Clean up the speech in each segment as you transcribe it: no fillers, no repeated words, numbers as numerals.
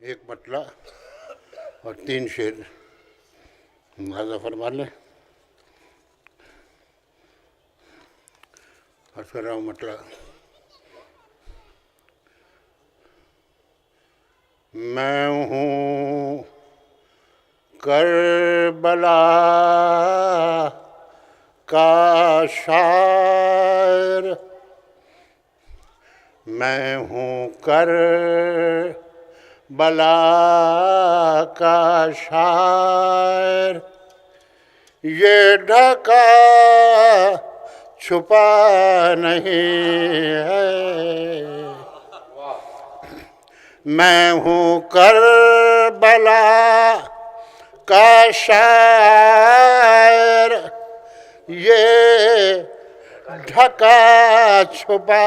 ایک مطلع اور 3 شعر ملاحظہ فرما لیں. عرض کر رہا ہوں مطلع. میں ہوں کربلا کا شاعر، میں ہوں کربلا کا شاعر، یہ ڈھکا چھپا نہیں ہے. میں ہوں کربلا کا شاعر، یہ ڈھکا چھپا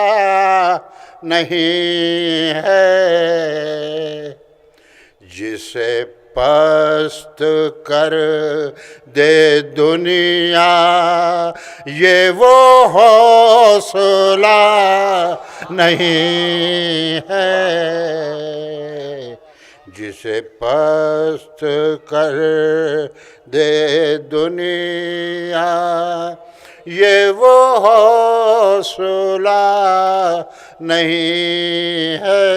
نہیں ہے. جسے پست کر دے دنیا یہ وہ حوصلہ نہیں ہے. جسے پست کر دے دنیا یہ وہ حوصلہ نہیں ہے.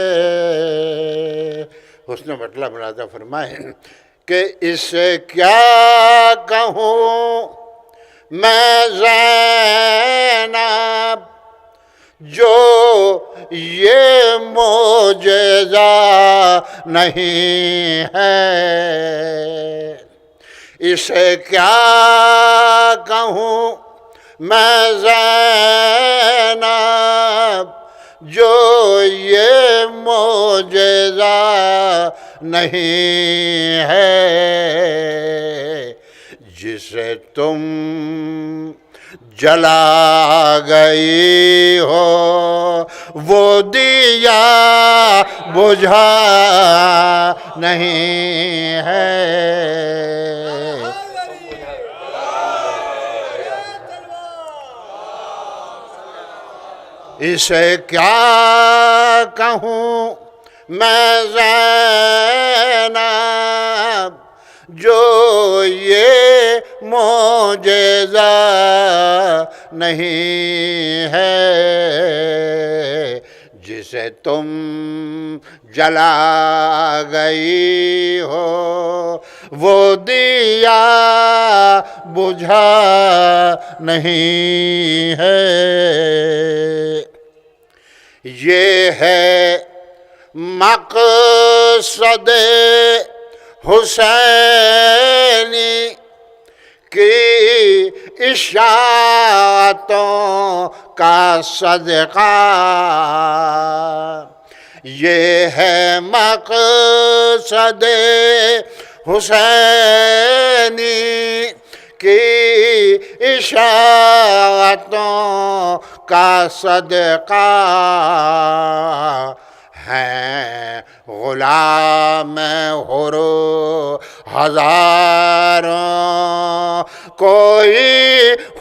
حسن مطلع ملاحظہ فرمائیں کہ اس سے کیا کہوں میں زینب، جو یہ معجزہ نہیں ہے. اسے کیا کہوں میں زینب، جو یہ معجزہ نہیں ہے. جسے تم جلا گئی ہو وہ دیا بجھا نہیں ہے. اسے کیا کہوں میں زینب، جو یہ معجزہ نہیں ہے. جسے تم جلا گئی ہو وہ دیا بجھا نہیں ہے. یہ ہے مقصد حسینی کی اشاعتوں کا صدقہ. یہ ہے مقصد حسینی کی اشاعتوں کا صدقہ. ہیں غلام حر ہزاروں کوئی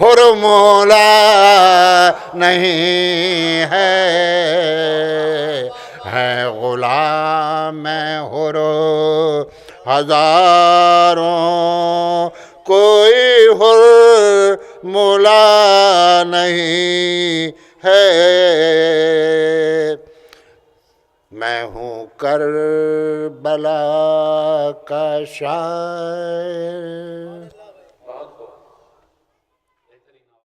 حر مولا نہیں ہے. ہیں غلام حر ہزاروں کوئی حر مولا نہیں ہے. میں ہوں کربلا کا شاعر.